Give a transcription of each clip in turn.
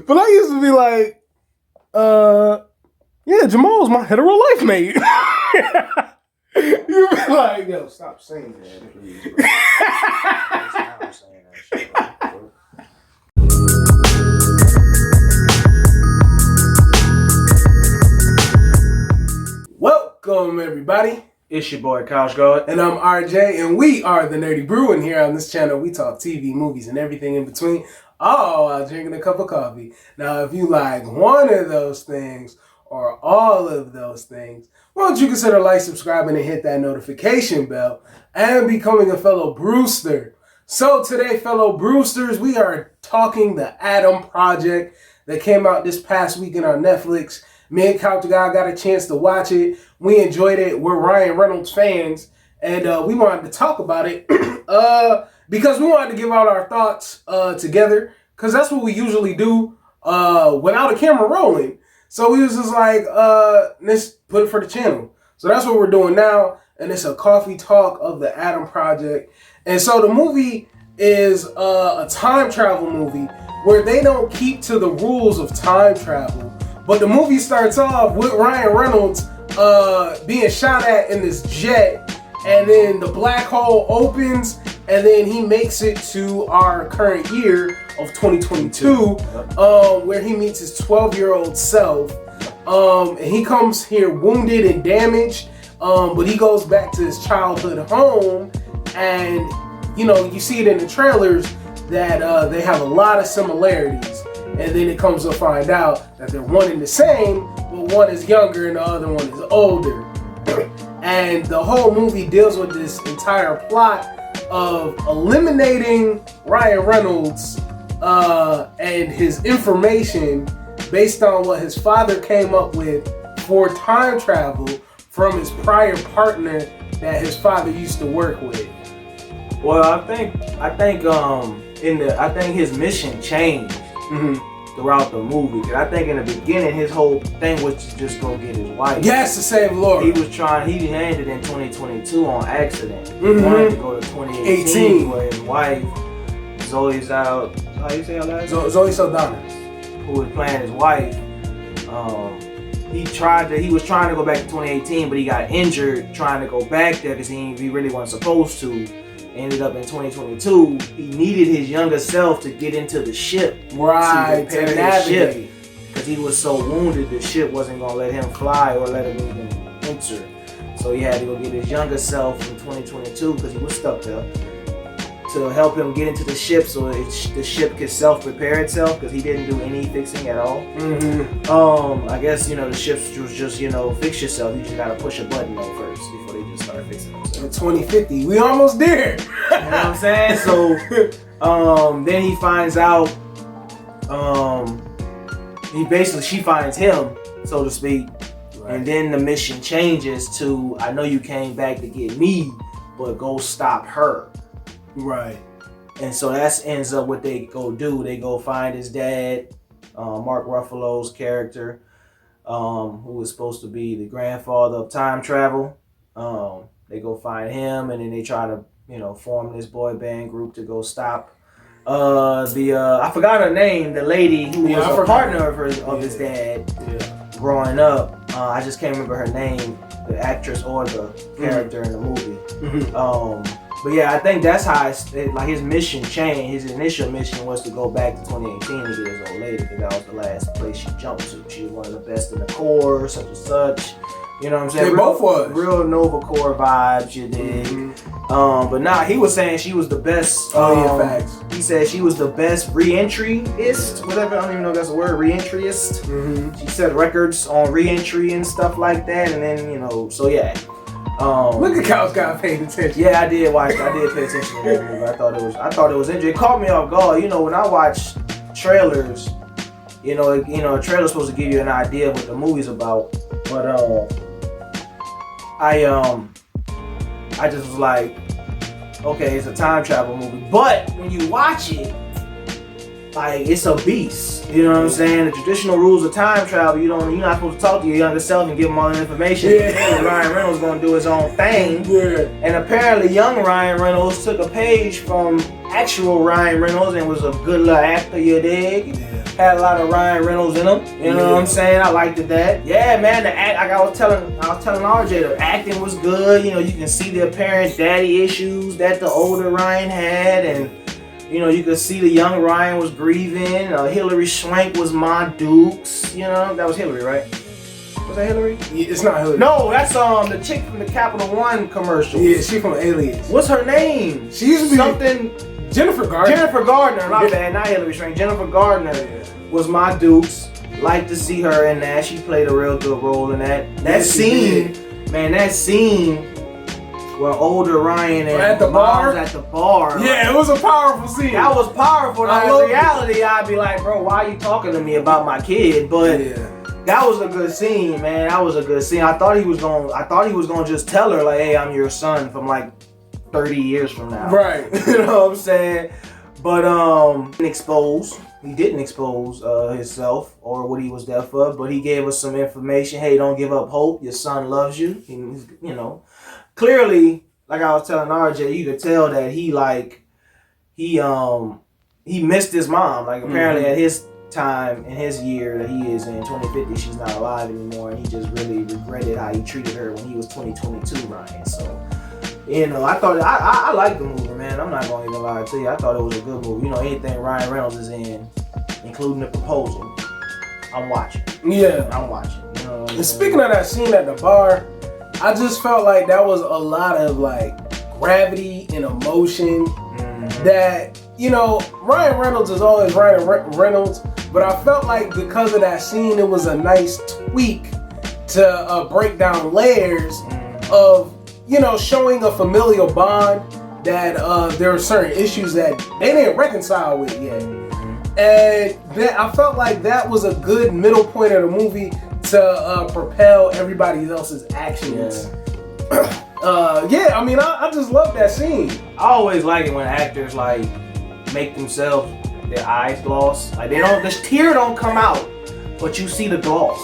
But I used to be like, yeah, Jamal's my hetero life mate. You be like, yo, stop saying that, please, bro. Stop saying that shit, bro. Welcome, everybody. It's your boy, Couch Guard. And I'm RJ, and we are the Nerdy Brew. And here on this channel, we talk TV, movies, and everything in between, all while drinking a cup of coffee. Now, if you like one of those things, or all of those things, why don't you consider like, subscribing, and hit that notification bell, and becoming a fellow Brewster. So today, fellow Brewsters, we are talking the Adam Project that came out this past weekend on Netflix. Me and Couch Guy got a chance to watch it. We enjoyed it. We're Ryan Reynolds fans, and we wanted to talk about it because we wanted to give out our thoughts together, because that's what we usually do without a camera rolling. So we was just like, let's put it for the channel. So that's what we're doing now, and it's a coffee talk of the Adam Project. And so the movie is a time travel movie where they don't keep to the rules of time travel. But the movie starts off with Ryan Reynolds being shot at in this jet, and then the black hole opens, and then he makes it to our current year of 2022, where he meets his 12-year-old self. And he comes here wounded and damaged, but he goes back to his childhood home, and you see it in the trailers that they have a lot of similarities. And then it comes to find out that they're one and the same, but one is younger and the other one is older. And the whole movie deals with this entire plot of eliminating Ryan Reynolds and his information based on what his father came up with for time travel from his prior partner that his father used to work with. Well, I think his mission changed throughout the movie. Cause I think in the beginning his whole thing was to just go get his wife. Yes, to save Laura. He landed in 2022 on accident. He wanted to go to 2018 where his wife, Zoe's out. How you say her last name? Zoe Saldana. Who was playing his wife. He was trying to go back to 2018, but he got injured trying to go back there because he really wasn't supposed to. Ended up in 2022. He needed his younger self to get into the ship, right? To navigate, because he was so wounded. The ship wasn't gonna let him fly or let him even enter. So he had to go get his younger self in 2022 because he was stuck there to help him get into the ship, so the ship could self-repair itself because he didn't do any fixing at all. I guess the ship was just fix yourself. You just gotta push a button though first before they just start fixing themselves. 2050, we almost there. You know what I'm saying? So then he finds out. She finds him, so to speak, right. And then the mission changes to, I know you came back to get me, but go stop her. Right. And so that ends up what they go do. They go find his dad, Mark Ruffalo's character, who was supposed to be the grandfather of time travel. They go find him, and then they try to, form this boy band group to go stop I forgot her name, the lady who was a partner of his dad growing up. I just can't remember her name, the actress or the character in the movie. But yeah, I think that's how his mission changed. His initial mission was to go back to 2018 to get his old lady, because that was the last place she jumped to. She was one of the best in the Corps, such and such. You know what I'm saying? They both was. Real Nova Corps vibes, you dig. But nah, he was saying she was the best. Facts. He said she was the best re-entryist, whatever. I don't even know if that's a word, re-entryist. She set records on re-entry and stuff like that. And then, so yeah. Look at Couch Guy paying attention. Yeah, I did pay attention to that movie. I thought it was interesting. It caught me off guard. When I watch trailers, a trailer's supposed to give you an idea of what the movie's about. But I just was like, okay, it's a time travel movie. But when you watch it, like, it's a beast. You know what I'm saying? The traditional rules of time travel, you're not supposed to talk to your younger self and give him all the information. Yeah. Ryan Reynolds gonna do his own thing. Yeah. And apparently young Ryan Reynolds took a page from actual Ryan Reynolds and was a good little actor, you dig? Yeah. Had a lot of Ryan Reynolds in them. You know what I'm saying? I liked it that. Yeah, man. The act, like I was telling RJ, the acting was good. You know, you can see the apparent daddy issues that the older Ryan had, and you know, you could see the young Ryan was grieving. Hilary Swank was Ma Dukes. You know, that was Hillary, right? Was that Hillary? Yeah, it's not Hillary. No, that's the chick from the Capital One commercial. Yeah, she from Alias. What's her name? She used to be something. Jennifer Gardner. Jennifer Gardner, my bad, not Hillary Swank. Jennifer Gardner was Ma Dukes. Like to see her in that. She played a real good role in that. That scene, man, that scene where older Ryan and at the bar. At the bar. Yeah, it was a powerful scene. That was powerful. Now, I in reality, I'd be like, bro, why are you talking to me about my kid? But that was a good scene, man. That was a good scene. I thought he was gonna just tell her like, hey, I'm your son from like 30 years from now. Right. You know what I'm saying? But he didn't expose himself or what he was there for, but he gave us some information. Hey, don't give up hope. Your son loves you. You know, clearly, like I was telling RJ, you could tell that he missed his mom. Like apparently at his time in his year that he is in 2050, she's not alive anymore, and he just really regretted how he treated her when he was 2022, Ryan. So, you know, I thought I liked the movie, man. I'm not gonna even lie to you. I thought it was a good movie. You know, anything Ryan Reynolds is in, including The Proposal, I'm watching. Yeah, I'm watching. You know and speaking of that scene at the bar, I just felt like that was a lot of like gravity and emotion that, you know, Ryan Reynolds is always Ryan Reynolds, but I felt like because of that scene, it was a nice tweak to break down layers of, you know, showing a familial bond that there are certain issues that they didn't reconcile with yet. And that, I felt like that was a good middle point of the movie to propel everybody else's actions. Yeah, I mean, I just love that scene. I always like it when actors like make themselves, their eyes gloss. Like the tear don't come out, but you see the gloss.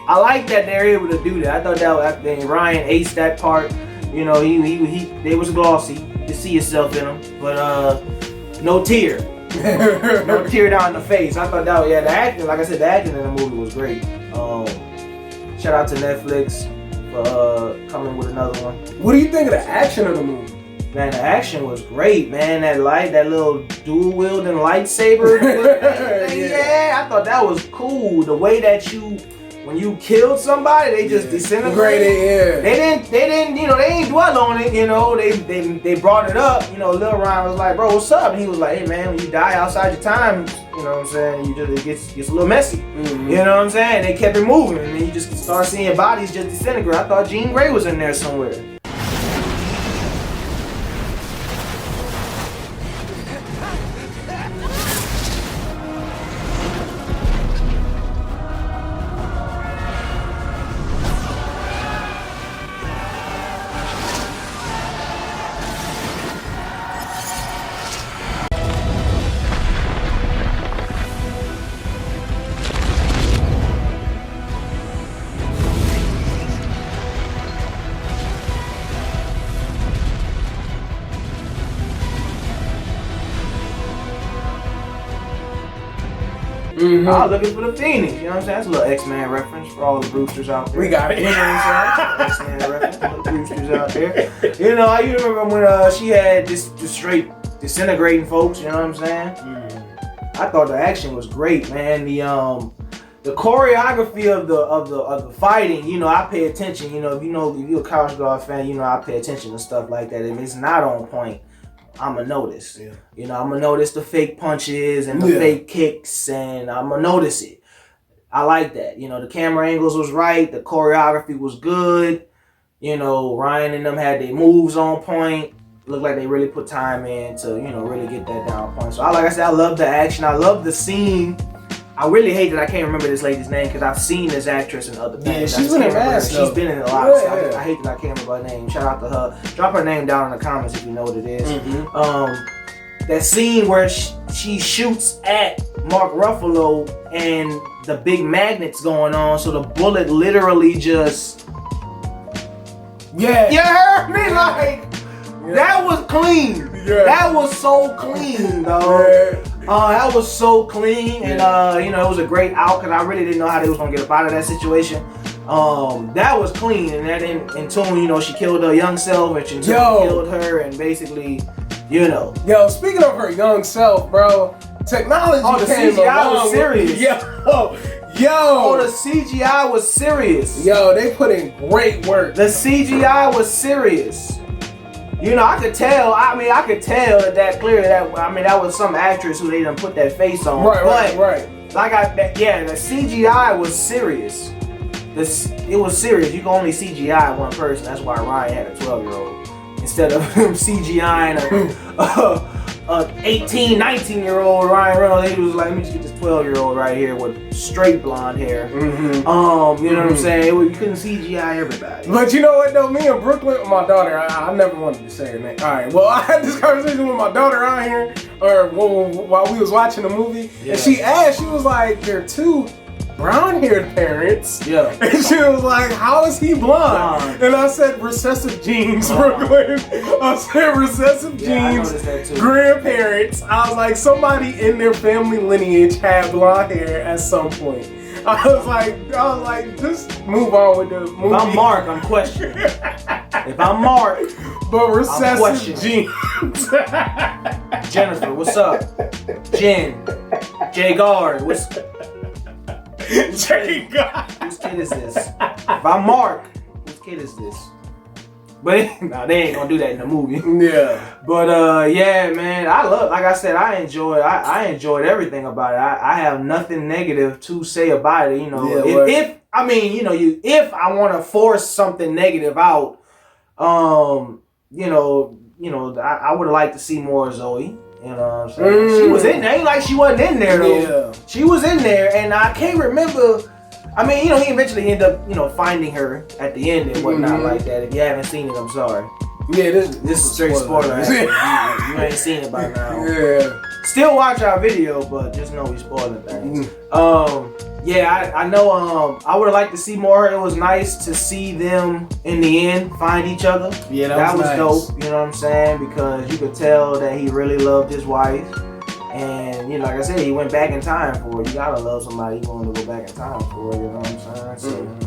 I like that they're able to do that. I thought that Ryan aced that part. You know, they was glossy. You see yourself in them, but no tear. No tear down the face. I thought that, the acting, like I said, the acting in the movie was great. Shout out to Netflix for coming with another one. What do you think of the action of the movie? Man, the action was great, man. That little dual wielding lightsaber. Yeah, I thought that was cool. The way that when you killed somebody, they just disintegrated. Yeah. They didn't, you know, they ain't dwell on it, you know. They brought it up, you know. Lil Ryan was like, bro, what's up? And he was like, hey man, when you die outside your time, you know what I'm saying, it gets a little messy. You know what I'm saying? They kept it moving, and then you just start seeing bodies just disintegrate. I thought Jean Grey was in there somewhere. I was looking for the Phoenix, you know what I'm saying? That's a little X-Men reference for all the Brewsters out there. We got it. You know what I'm saying? X-Men reference for the Brewsters out there. You know, I remember when she had this straight disintegrating folks, you know what I'm saying? I thought the action was great, man. The choreography of the fighting, you know, I pay attention. You know, if you're a Couch Guard fan, you know I pay attention to stuff like that. If it's not on point, I'ma notice. Yeah. You know, I'ma notice the fake punches and the fake kicks, and I'ma notice it. I like that. You know, the camera angles was right, the choreography was good. You know, Ryan and them had their moves on point. Looked like they really put time in to, you know, really get that down point. So like I said, I love the action. I love the scene. I really hate that I can't remember this lady's name because I've seen this actress in other things. Yeah, she's been in Mask. She's been in a lot. So I hate that I can't remember her name. Shout out to her. Drop her name down in the comments if you know what it is. That scene where she shoots at Mark Ruffalo and the big magnets going on, so the bullet literally just... Yeah. You heard me? Like, that was clean. Yeah. That was so clean, dog. That was so clean, and it was a great out because I really didn't know how they was gonna get up out of that situation. That was clean, and that in tune, she killed her young self, and she killed her, and basically, Yo, speaking of her young self, bro, technology the came CGI was serious. Yo, the CGI was serious. Yo, they put in great work. The CGI was serious. I could tell. I could tell that clearly. That was some actress who they done put that face on. Right. The CGI was serious. It was serious. You can only CGI one person. That's why Ryan had a 12-year-old instead of him CGIing a 18, 19-year-old Ryan Reynolds. He was like, let me just get this 12-year-old right here with straight blonde hair. Mm-hmm. You know what I'm saying? You couldn't CGI everybody. But you know what though? Me and Brooklyn, my daughter, I never wanted to say her name. All right, well, I had this conversation with my daughter out here, while we was watching the movie, and she asked, she was like, "They're two brown-haired parents." Yeah. And she was like, "How is he blonde?" And I said, "Recessive genes, Brooklyn." I said, "Recessive genes, grandparents." I was like, somebody in their family lineage had blonde hair at some point. I was like, just move on with the movie. If I'm Mark, I'm questioning. If I'm Mark, but recessive genes. Jennifer, what's up? Jen, Jay Gard, what's Jay God. Whose kid is this? If I'm Mark, whose kid is this? But no, they ain't gonna do that in the movie. Yeah. But yeah, man, like I said, I enjoyed everything about it. I have nothing negative to say about it. If I want to force something negative out, I would have liked to see more Zoe. You know what I'm saying? She was in there. Ain't like she wasn't in there though. Yeah. She was in there, and I can't remember. He eventually ended up, finding her at the end and whatnot like that. If you haven't seen it, I'm sorry. Yeah, this is straight spoiler. You ain't seen it by now. Yeah. Still watch our video, but just know we spoiling things. I know. I would have liked to see more. It was nice to see them in the end find each other. Yeah, that was nice. dope. You know what I'm saying? Because you could tell that he really loved his wife. And like I said, he went back in time for her. You gotta love somebody you want to go back in time for. You know what I'm saying? So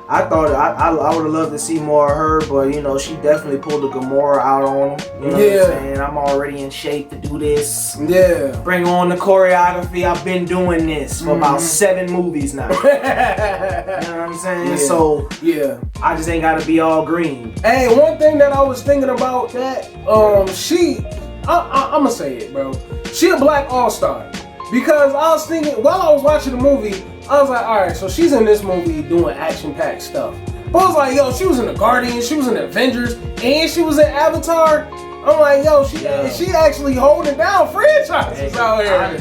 I thought I would have loved to see more of her, but she definitely pulled the Gamora out on him. You know what I'm saying? I'm already in shape to do this. Yeah. Bring on the choreography. I've been doing this for about 7 movies now. You know what I'm saying? Yeah. So yeah, I just ain't gotta be all green. Hey, one thing that I was thinking about that I'm gonna say it, bro. She a black all-star. Because I was thinking, while I was watching the movie, I was like, alright, so she's in this movie doing action-packed stuff. But I was like, yo, she was in the Guardians, she was in the Avengers, and she was in Avatar. I'm like, yo, she actually holding down franchises out here.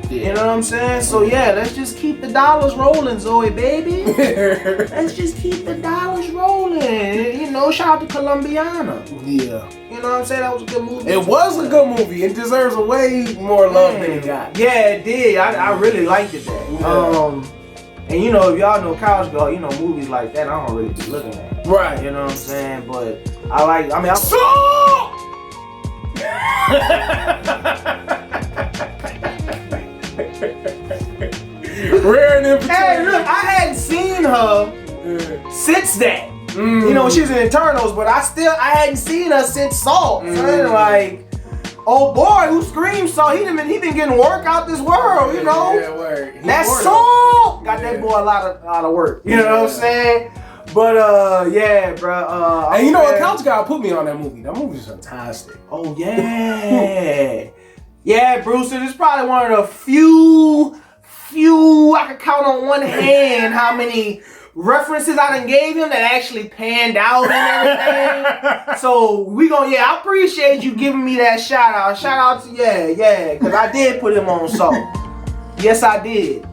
You know what I'm saying? So yeah, let's just keep the dollars rolling, Zoe, baby. Let's just keep the dollars rolling. Shout out to Colombiana. Yeah. You know what I'm saying? That was a good movie. It was a good movie. It deserves a way more love than it got. Yeah, it did. I really liked it that. Yeah. And if y'all know Couch Girl, movies like that I don't really be looking at. Right. You know what I'm saying? But Rare and in Hey, look, I hadn't seen her since that. She was in Eternals, but I hadn't seen her since Salt. So like, oh boy, who screams Salt? He been getting work out this world, Yeah, word. That Salt got that boy a lot of work. You know what I'm saying? But yeah, bro. And what? Couch Guy put me on that movie. That movie's fantastic. Oh yeah, yeah, Brewster. This is probably one of the few I could count on one hand how many references I done gave him that actually panned out and everything. So I appreciate you giving me that shout out. Shout out to because I did put him on Salt. Yes, I did.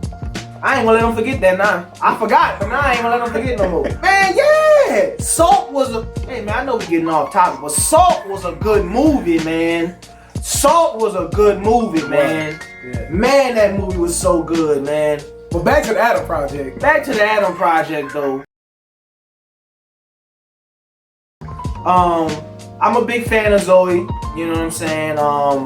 I ain't gonna let him forget that now. I forgot, but now I ain't gonna let him forget no more. Man, yeah! Salt was I know we getting off topic, but Salt was a good movie, man. Salt was a good movie, man. Yeah. Man, that movie was so good, man. But back to the Adam Project. Back to the Adam Project, though. I'm a big fan of Zoe. You know what I'm saying?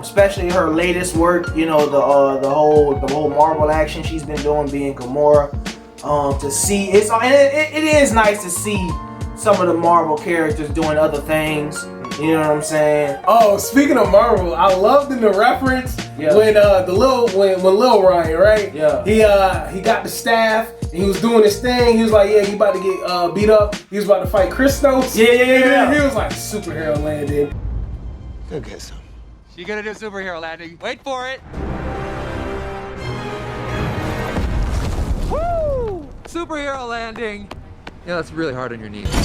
Especially her latest work. You know, the whole Marvel action she's been doing, being Gamora. To see it is nice to see some of the Marvel characters doing other things. You know what I'm saying? Oh, speaking of Marvel, I loved in the reference when when Lil Ryan, right? Yeah. He got the staff and he was doing his thing. He was like, yeah, he about to get beat up. He was about to fight Christos. Yeah. He was like superhero landing. Go get some. You gonna do superhero landing? Wait for it. Woo! Superhero landing. Yeah, that's really hard on your knees. Get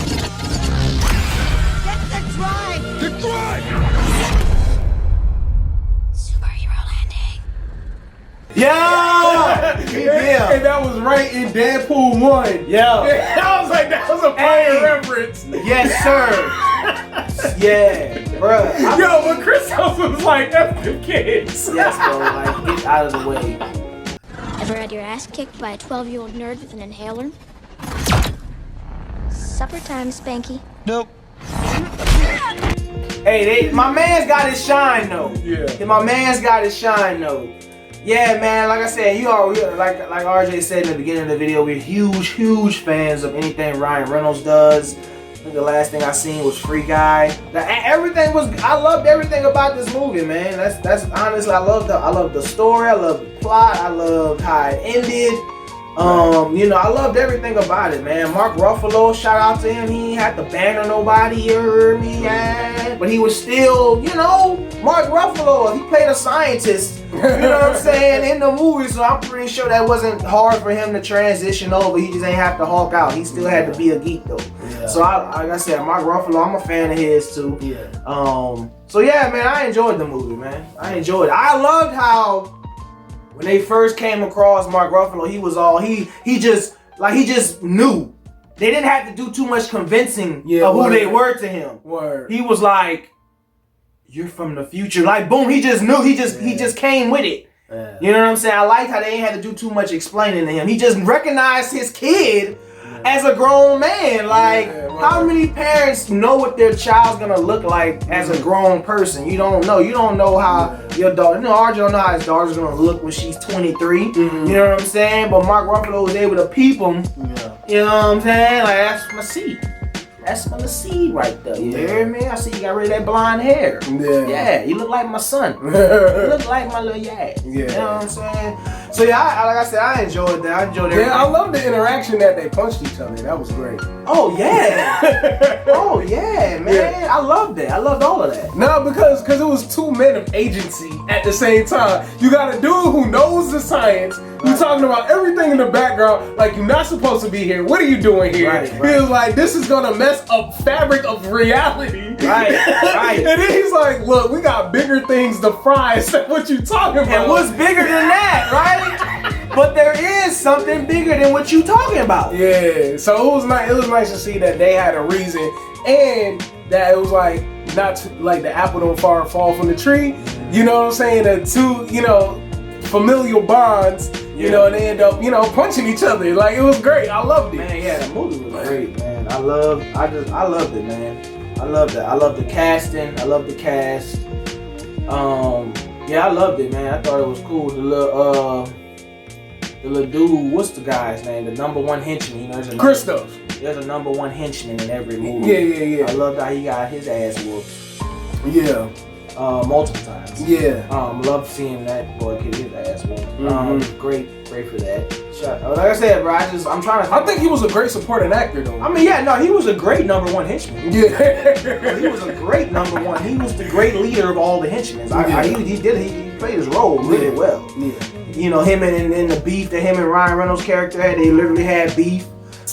the drive! The drive! Superhero landing. Yeah. And that was right in Deadpool 1. Yeah. I was like, that was a fire reference. Yes, sir. Yeah, bruh. Yo, but Christos was like, F them kids. Yes, bro. Like, get out of the way. Ever had your ass kicked by a 12-year-old nerd with an inhaler? Supper time, Spanky. Nope. Hey, my man's got his shine though. Yeah. My man's got his shine though. Yeah, man. Like I said, like RJ said in the beginning of the video, we're huge fans of anything Ryan Reynolds does. I think the last thing I seen was Free Guy. I loved everything about this movie, man. That's honestly, I love the story, I love the plot, I loved how it ended. You know, I loved everything about it, man. Mark Ruffalo, shout out to him. He ain't had to banner nobody, you heard me, yeah. But he was still, you know, Mark Ruffalo. He played a scientist, you know what I'm saying, in the movie. So I'm pretty sure that wasn't hard for him to transition over. He just ain't have to Hulk out. He still had to be a geek though. Yeah. So like I said, Mark Ruffalo, I'm a fan of his too. Yeah. So yeah, man, I enjoyed the movie, man. I enjoyed it. I loved how when they first came across Mark Ruffalo, he was all he just knew. They didn't have to do too much convincing of who they were to him. Word. He was like, "You're from the future." Like boom, he just knew. He just came with it. Yeah. You know what I'm saying? I liked how they ain't had to do too much explaining to him. He just recognized his kid as a grown man. Like, how many parents know what their child's gonna look like as a grown person? You don't know. You don't know how your daughter, you know, RJ don't know how his daughter's gonna look when she's 23. You know what I'm saying? But Mark Ruffalo was able to peep him. You know what I'm saying? Like, that's my seed. That's my seed right there. You hear me? I see you got rid of that blonde hair. Yeah, you look like my son. You look like my little yad. You know what I'm saying? So yeah, like I said, I enjoyed that. I enjoyed everything. Yeah, I love the interaction that they punched each other. That was great. Oh yeah. Oh yeah, man. Yeah. I loved that. I loved all of that. No, because it was two men of agency at the same time. You got a dude who knows the science. You talking about everything in the background, like you're not supposed to be here. What are you doing here? Right. He was like, this is gonna mess up fabric of reality. Right. And then he's like, look, we got bigger things to fry. Instead, what you talking about? And what's bigger than that, right? But there is something bigger than what you talking about. Yeah. So it was nice. It was nice to see that they had a reason, and that it was like not too, like the apple don't fall from the tree. You know what I'm saying? The two, you know, familial bonds. You know, and they end up, you know, punching each other. Like, it was great. I loved it. Man, yeah, the movie was great, man. I loved it, man. I loved it. I loved the casting. I loved the cast. Yeah, I loved it, man. I thought it was cool. The little dude, what's the guy's name? The number one henchman. You know, Christos. There's a number one henchman in every movie. Yeah. I loved how he got his ass whooped. Yeah. Multiple times. Yeah. Love seeing that boy get his ass whooped. Great for that. Like I said, bro, I'm trying to. I think he was a great supporting actor, though. I mean, yeah, no, he was a great number one henchman. Yeah. He was a great number one. He was the great leader of all the henchmen. He played his role really well. Yeah. You know, him and the beef that him and Ryan Reynolds' character had, they literally had beef.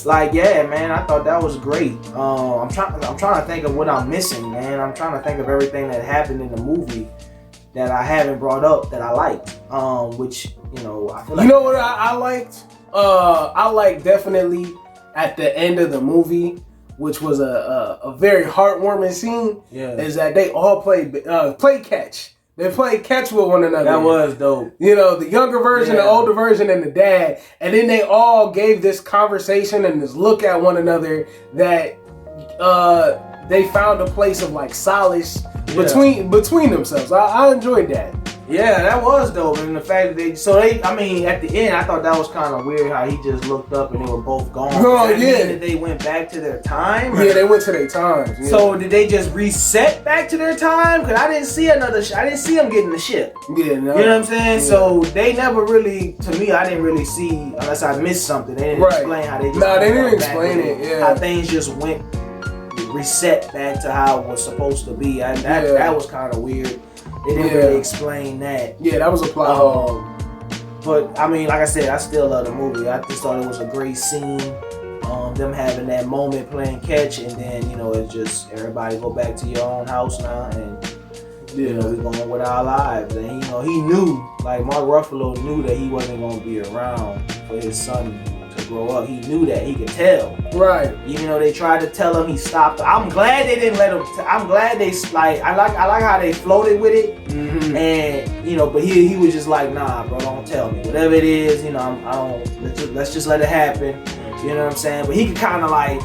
Like, yeah, man, I thought that was great. I'm trying to think of what I'm missing, man. I'm trying to think of everything that happened in the movie that I haven't brought up that I liked. Which, you know, I feel like, you know what I liked? I liked definitely at the end of the movie, which was a very heartwarming scene. Yeah. Is that they all played catch. They played catch with one another. That was dope. You know, the younger version, the older version, and the dad. And then they all gave this conversation and this look at one another that they found a place of like solace between themselves. I enjoyed that. Yeah, that was dope. And the fact that I mean, at the end, I thought that was kind of weird how he just looked up and they were both gone. Oh, Does that yeah. mean that they went back to their time? Yeah, they went to their times. Yeah. So did they just reset back to their time? Because I didn't see I didn't see them getting the ship. Yeah, no. You know what I'm saying? Yeah. So they never really, to me, I didn't really see, unless I missed something. They didn't explain how they just Nah, they didn't went back explain to it, yeah. How things just went reset back to how it was supposed to be. And that was kind of weird. They didn't really explain that. Yeah, that was a plot hole. But I mean, like I said, I still love the movie. I just thought it was a great scene. Them having that moment playing catch, and then it's just everybody go back to your own house now, and we going with our lives. And he knew, like Mark Ruffalo knew that he wasn't gonna be around for his son to grow up. He knew that. He could tell. Right. Even though they tried to tell him, he stopped. I'm glad they didn't let him. I'm glad they I like how they floated with it. Mm-hmm. And but he was just like, nah, bro, don't tell me. Whatever it is, I don't. Let's just let it happen. You know what I'm saying? But he could kind of like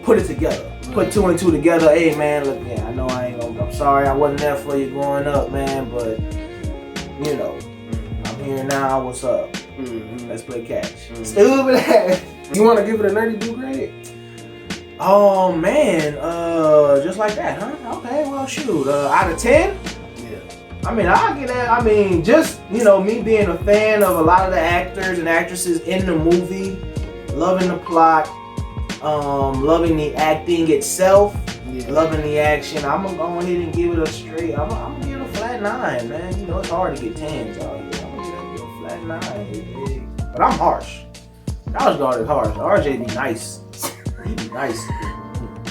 put it together, put two and two together. Hey man, look, I know I'm sorry I wasn't there for you growing up, man, but I'm here now. What's up? Mm-hmm. Let's play catch. Mm-hmm. Stupid ass. You want to give it a nerdy blue grade? Oh man, just like that, huh? Okay, well shoot, out of 10. I mean, I'll get that. I mean, just, me being a fan of a lot of the actors and actresses in the movie, loving the plot, loving the acting itself, loving the action. I'm going to go ahead and give it a straight, I'm going to give it a flat 9, man. It's hard to get 10s out here. I'm going to give it a flat 9. But I'm harsh. College Guard is harsh. RJ be nice. He be nice.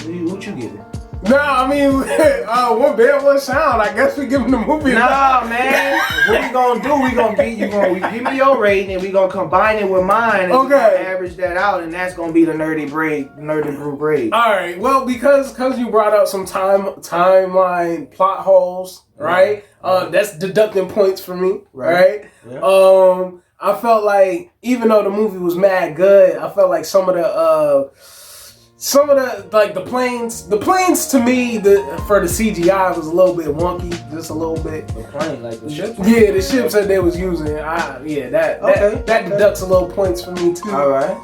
What you give it? No, I mean, one bad, one sound. I guess we giving the movie. Nah, man. What we gonna do? We give me your rating, and we gonna combine it with mine, and we gonna average that out, and that's gonna be the nerdy brew grade. All right. Well, because you brought out some timeline plot holes, right? That's deducting points for me, right? Yeah. I felt like even though the movie was mad good, I felt like some of the like the planes to me for the CGI was a little bit wonky, just a little bit. The plane, like the ship? Yeah, the ships that they was using. That deducts a little points for me too. All right.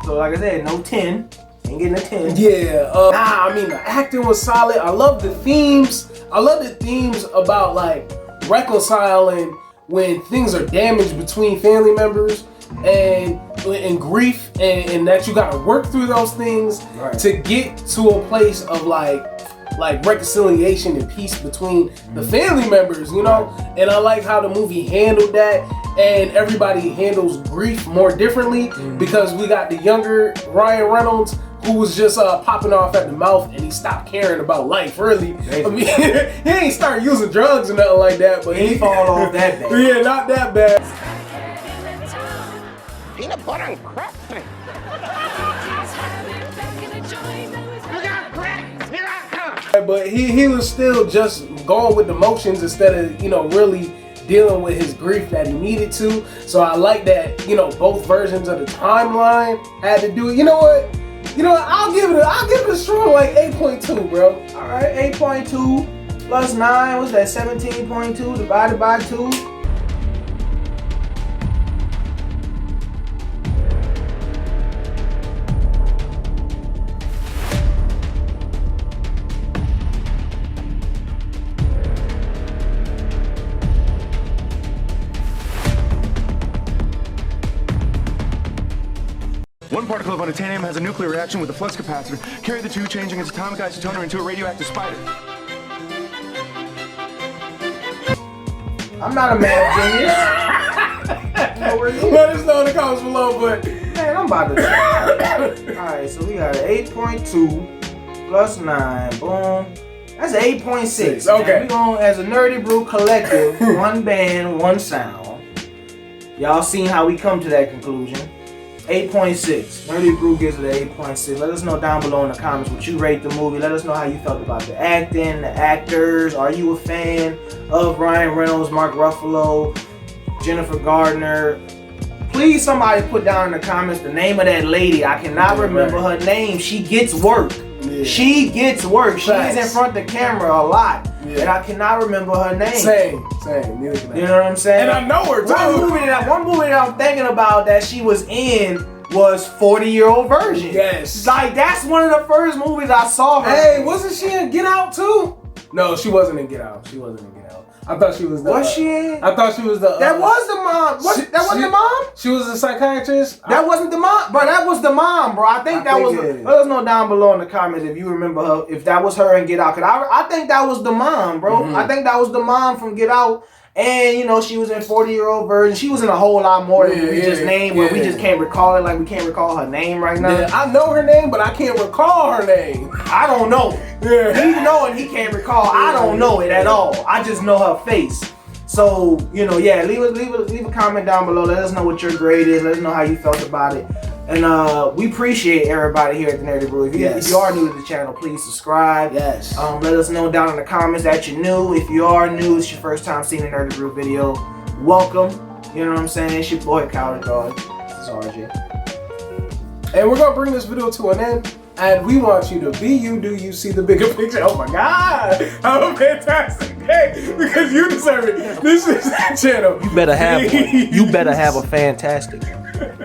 So like I said, no 10. Ain't getting a 10. Yeah. I mean, the acting was solid. I love the themes. I love the themes about like reconciling when things are damaged between family members and grief, and that you gotta work through those things to get to a place of like reconciliation and peace between the family members, And I like how the movie handled that, and everybody handles grief more differently because we got the younger Ryan Reynolds who was just popping off at the mouth, and he stopped caring about life, really. I mean, he ain't start using drugs or nothing like that, but he fall off that bad. Yeah, not that bad. Peanut butter and crap thing. Look out, crack! Here I come! But he was still just going with the motions instead of, really dealing with his grief that he needed to. So I like that, both versions of the timeline had to do it. You know what? I'll give it a strong like 8.2, bro. All right, 8.2 plus 9, what's that? 17.2 divided by 2. One particle of unobtainium has a nuclear reaction with a flux capacitor. Carry the two, changing its atomic isotoner into a radioactive spider. I'm not a math genius. Let us know in the comments below, but man, I'm about to. Alright, so we got an 8.2 plus 9. Boom. That's an 8.6. Okay. We going as a Nerdy Brew collective, one band, one sound. Y'all seen how we come to that conclusion. 8.6. Nerdy Brew gives it an 8.6. Let us know down below in the comments what you rate the movie. Let us know how you felt about the acting, the actors. Are you a fan of Ryan Reynolds, Mark Ruffalo, Jennifer Gardner? Please, somebody put down in the comments the name of that lady. I cannot remember her name. She gets work. Yeah. She gets work. She is in Facts. front of the camera a lot. Yeah. And I cannot remember her name. Same. Neither can I. You know what I'm saying? And I know her too. One movie that I'm thinking about that she was in was 40-Year-Old Virgin. Yes. Like, that's one of the first movies I saw her. Hey, wasn't she in Get Out too? No, she wasn't in Get Out. She wasn't in Get Out. I thought she was the. Was she in? I thought she was the. That was the mom. That wasn't the mom? She was a psychiatrist. That wasn't the mom, bro. That was the mom, bro. I think that was. it is. Let us know down below in the comments if you remember her, if that was her in Get Out. Cause I think that was the mom, bro. Mm-hmm. I think that was the mom from Get Out. And you know, she was in 40-Year-Old Virgin. She was in a whole lot more than we just named. Where we just can't recall it. Like we can't recall her name right now. Yeah, I know her name, but I can't recall her name. I don't know. Yeah. He know and he can't recall. I don't know it at all. I just know her face. So, you know, yeah, leave a comment down below. Let us know what your grade is. Let us know how you felt about it. And we appreciate everybody here at the Nerdy Brew. If you are new to the channel, please subscribe. Yes. Let us know down in the comments that you're new. If you are new, it's your first time seeing a Nerdy Brew video, welcome. You know what I'm saying? It's your boy, Coward Dog. This is RJ. And we're gonna bring this video to an end. And we want you to be you, do you see the bigger picture? Oh my God, have a fantastic day because you deserve it. This is the channel. You better have one. You better have a fantastic one.